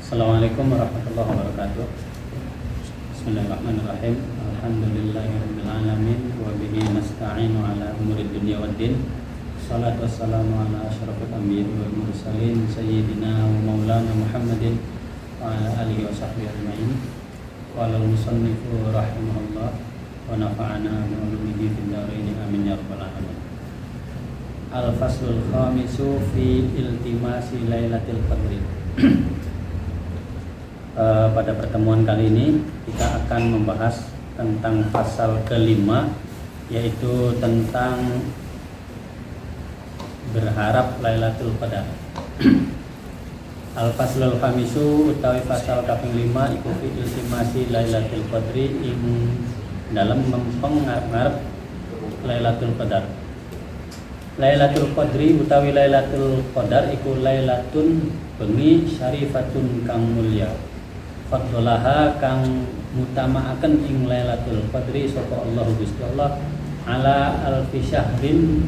Assalamualaikum warahmatullahi wabarakatuh. Bismillahirrahmanirrahim. Alhamdulillahirabbil alamin wa bihi nasta'inu ala umuri dunya waddin. Shalatu wassalamu ala asyrafil anbiya'i wal mursalin sayyidina wa maulana Muhammadin wa ala alihi wa sahbihi ajma'in. Qala al-musannifu rahimahullah wa nafa'ana bi ulumihi fid dharain amin ya rabbal alamin. Al-faslul khamisu fi iltimasi lailatul qadri. Pada pertemuan kali ini kita akan membahas tentang pasal kelima, yaitu tentang berharap Lailatul Qadar. Al-faslul khamisu utawi pasal kaping 5 iku fi iltimasi Lailatul Qadri ing dalam mempengarep Lailatul Qadar. Lailatul Qadri utawi Lailatul Qadar iku lailatun bengi syarifatun kang mulya. Fadlaha kang mutamaaken ing Lailatul Qadri sapa Allah Gusti Allah ala alfi syahrin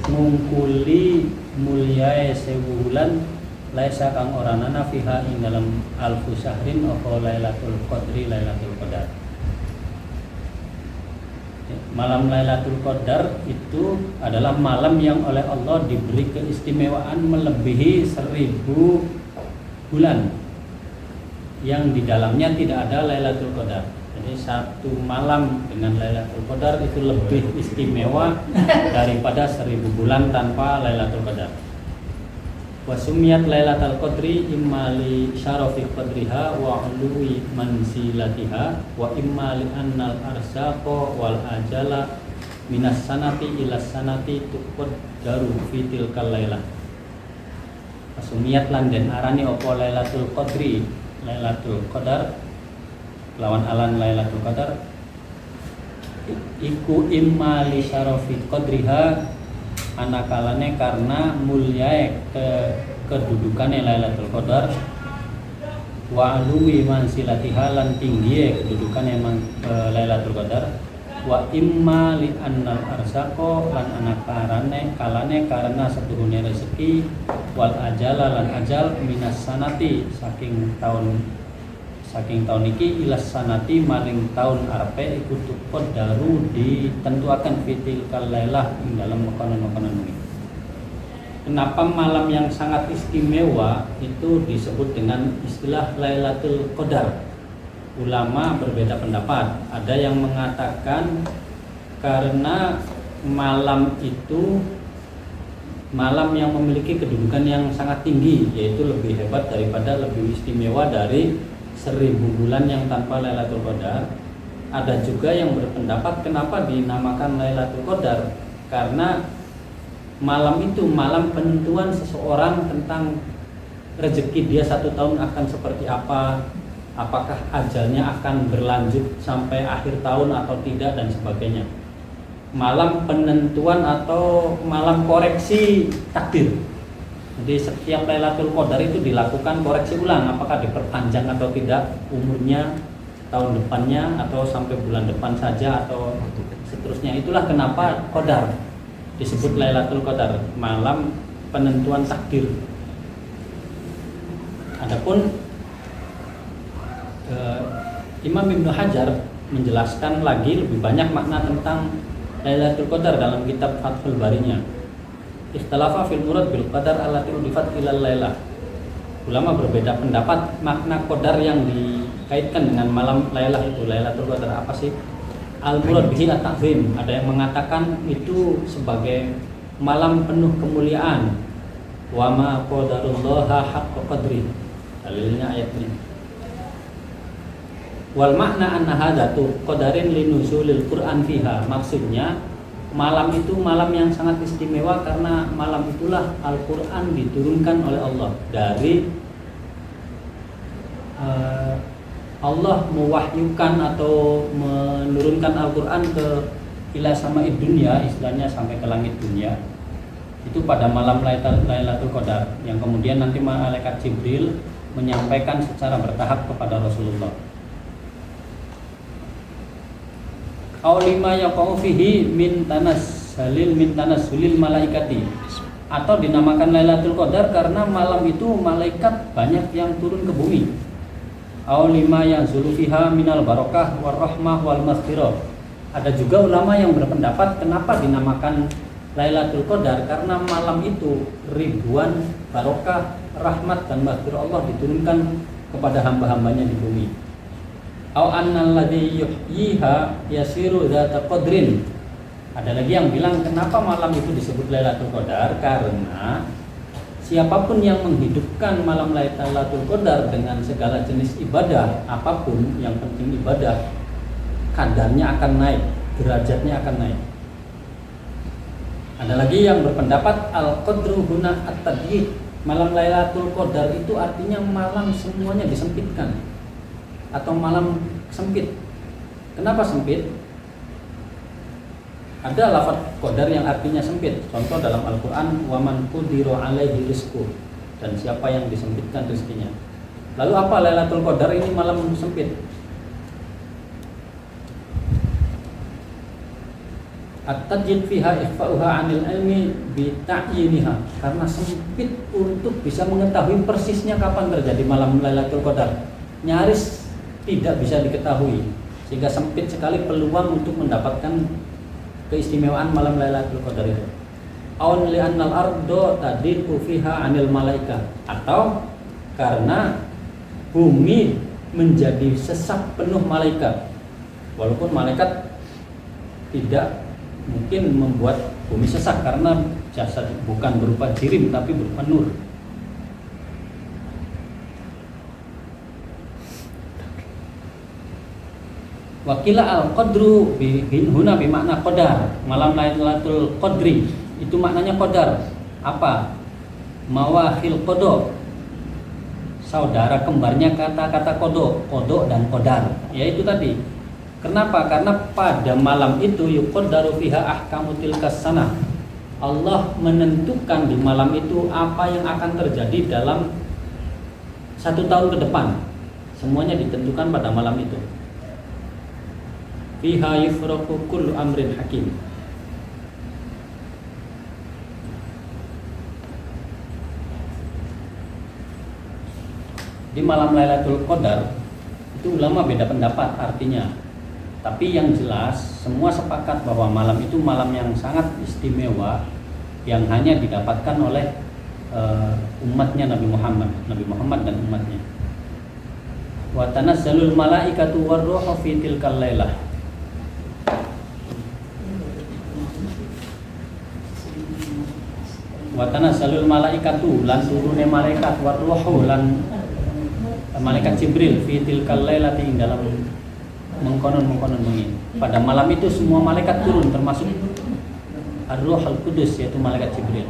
ngungkuli mulyae 1000 wulan laisa kang ora ana fiha ing dalam alfu syahrin apa Lailatul Qadri Lailatul Qadar. Malam Lailatul Qadar itu adalah malam yang oleh Allah diberi keistimewaan melebihi 1000 bulan yang di dalamnya tidak ada Lailatul Qadar. Jadi satu malam dengan Lailatul Qadar itu lebih istimewa daripada 1000 bulan tanpa Lailatul Qadar. Wa sumiyat Lailatul Qadri imma li syarafi qadriha wa ului manzilatiha wa imma li annal arsaqa wal ajala minas sanati ila sanati tuqaddaru fi tilkal lailah. Sumiyat lan den arani apa Lailatul Qadri Lailatul Qadar lawan alan Lailatul Qadar iku imma li syarafi qadriha anakalane karena mulyae kedudukane Lailatul Qadar wa alwi mansilatiha lan tinggiye kedudukane Lailatul Qadar wa imma li annal arsaqa lan anakarane kalane karena setuhune rezeki wal ajala lan ajal minas sanati saking tahun iki ilas sanati maring tahun arepe iku tuqaddaru ditentuaken fitil kalailah ing dalam makanan-makanan ini. Kenapa malam yang sangat istimewa itu disebut dengan istilah Lailatul Qadar? Ulama berbeda pendapat. Ada yang mengatakan karena malam itu malam yang memiliki kedudukan yang sangat tinggi, yaitu lebih hebat daripada lebih istimewa dari 1000 bulan yang tanpa Lailatul Qadar. Ada juga yang berpendapat kenapa dinamakan Lailatul Qadar, karena malam itu malam penentuan seseorang tentang rezeki dia satu tahun akan seperti apa, apakah ajalnya akan berlanjut sampai akhir tahun atau tidak dan sebagainya. Malam penentuan atau malam koreksi takdir. Jadi setiap Lailatul Qadar itu dilakukan koreksi ulang, apakah diperpanjang atau tidak umurnya tahun depannya atau sampai bulan depan saja atau seterusnya. Itulah kenapa Qadar disebut Lailatul Qadar, malam penentuan takdir. Adapun Imam Ibnu Hajar menjelaskan lagi lebih banyak makna tentang Lailatul Qadar dalam kitab Fathul Barinya. Ikhtalafa fil murad bil qadar allati udifat ilal lailah. Ulama berbeda pendapat makna qadar yang dikaitkan dengan malam lailah itu Lailatul Qadar apa sih? Al murad bihi at-ta'zim. Ada yang mengatakan itu sebagai malam penuh kemuliaan. Wa ma qadarullaha haqqa qadri. Dalilnya ayat ini. Wal makna anna hadatu qadarin linuzulil Qur'an fiha. Maksudnya malam itu malam yang sangat istimewa karena malam itulah Al-Qur'an diturunkan oleh Allah. Dari Allah mewahyukan atau menurunkan Al-Qur'an ke ila sama'id dunya, istilahnya sampai ke langit dunia. Itu pada malam Lailatul Qadar yang kemudian nanti malaikat Jibril menyampaikan secara bertahap kepada Rasulullah. Aulima yaqau fihi min tanassulil malaikati atau dinamakan Lailatul Qadar karena malam itu malaikat banyak yang turun ke bumi. Aw lima yanzulu fiha minal barokah warahmah wal maghfirah. Ada juga ulama yang berpendapat kenapa dinamakan Lailatul Qadar karena malam itu ribuan barokah, rahmat dan maghfirah Allah diturunkan kepada hamba-hambanya di bumi. Aw annal ladzi yuhyiha yasiru dzata qadrin. Ada lagi yang bilang kenapa malam itu disebut Lailatul Qadar karena siapapun yang menghidupkan malam Lailatul Qadar dengan segala jenis ibadah apapun, yang penting ibadah, kadarnya akan naik, derajatnya akan naik. Ada lagi yang berpendapat al-qadru huna at-tadyiq. Malam Lailatul Qadar itu artinya malam semuanya disempitkan atau malam sempit. Kenapa sempit? Ada lafaz qadar yang artinya sempit. Contoh dalam Al-Qur'an, waman qudira alaihi rizquh, dan siapa yang disempitkan rezekinya. Lalu apa Lailatul Qadar ini malam sempit? At-tajid fiha ikhfa'uha 'anil ilmi bi ta'yiniha, karena sempit untuk bisa mengetahui persisnya kapan terjadi malam Lailatul Qadar. Nyaris tidak bisa diketahui, sehingga sempit sekali peluang untuk mendapatkan keistimewaan malam Lailatul Qadar itu. Aun li'annal ardo tadiqu fiha 'anil malaika, atau karena bumi menjadi sesak penuh malaikat. Walaupun malaikat tidak mungkin membuat bumi sesak karena jasad bukan berupa jirim tapi berupa nur. Wakila al-qadru huna bimakna qadar. Malam Lailatul Qadri itu maknanya qadar. Apa? Mawahil qada. Saudara kembarnya kata-kata kodok dan qadar. Yaitu tadi. Kenapa? Karena pada malam itu yuqaddaru fiha ahkamu tilkas sanah. Allah menentukan di malam itu apa yang akan terjadi dalam 1 tahun ke depan. Semuanya ditentukan pada malam itu. Fiha yufraqu kullu amrin hakim. Di malam Lailatul Qadar itu ulama beda pendapat artinya. Tapi yang jelas semua sepakat bahwa malam itu malam yang sangat istimewa yang hanya didapatkan oleh umatnya Nabi Muhammad dan umatnya. Wa tanazzalul malaikatu warruhu fi tilkal lailah. Wa tanazzalul malaikatu lan turune malaikat warruhu lan malaikat Jibril fi tilkal lailati ing dalam mengkonon bengi. Pada malam itu semua malaikat turun termasuk Ar-Ruh Al-Qudus yaitu malaikat Jibril.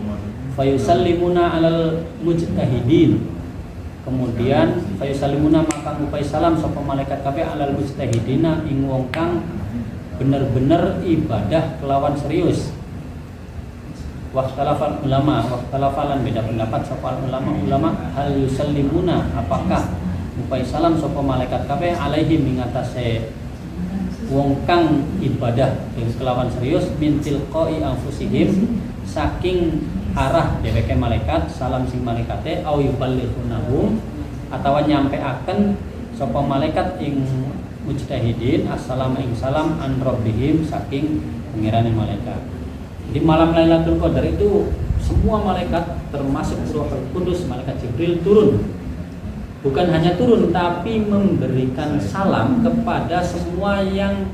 Fayusallimuna 'alal mujtahidin. Kemudian fayusallimuna maka ngupai salam sapa malaikat kabeh 'alal mujtahidina ing wong kang bener-bener ibadah kelawan serius. Waqtalafal ulama, waqtalafalan beda pendapat sapa ulama hal yusallimuna apakah ngupai salam sapa malaikat kabeh alaihim ing atase wong kang ibadah dengan kelawan serius min tilqai anfusihim saking arah dheweke malaikat salam sing malaikate au yuballighunahum atawa nyampeaken sapa malaikat ing mujtahidin assalamu ing salam an rabbihim saking pengirane malaikat. Di malam Lailatul Qadar itu semua malaikat termasuk Ruhul Qudus malaikat Jibril turun. Bukan hanya turun tapi memberikan salam kepada semua yang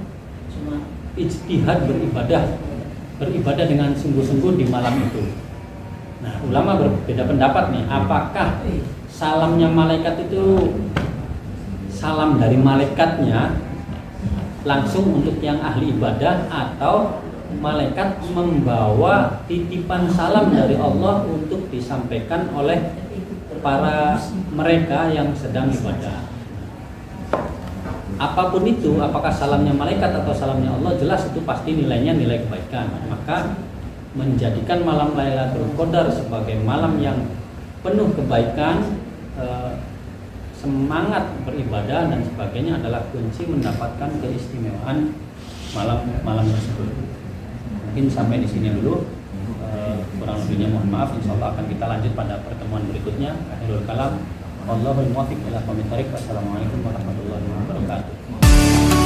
ijtihad beribadah dengan sungguh-sungguh di malam itu. Nah, ulama berbeda pendapat nih, apakah salamnya malaikat itu salam dari malaikatnya langsung untuk yang ahli ibadah atau malaikat membawa titipan salam dari Allah untuk disampaikan oleh para mereka yang sedang ibadah. Apapun itu, apakah salamnya malaikat atau salamnya Allah, jelas itu pasti nilainya nilai kebaikan. Maka menjadikan malam Lailatul Qadar sebagai malam yang penuh kebaikan, semangat beribadah dan sebagainya adalah kunci mendapatkan keistimewaan malam tersebut. Mungkin sampai di sini dulu. Kurang lebihnya mohon maaf. Insyaallah akan kita lanjut pada pertemuan berikutnya. Akhirul kalam, wallahul muwaffiq ila aqwamit thoriq. Wassalamualaikum warahmatullahi wabarakatuh.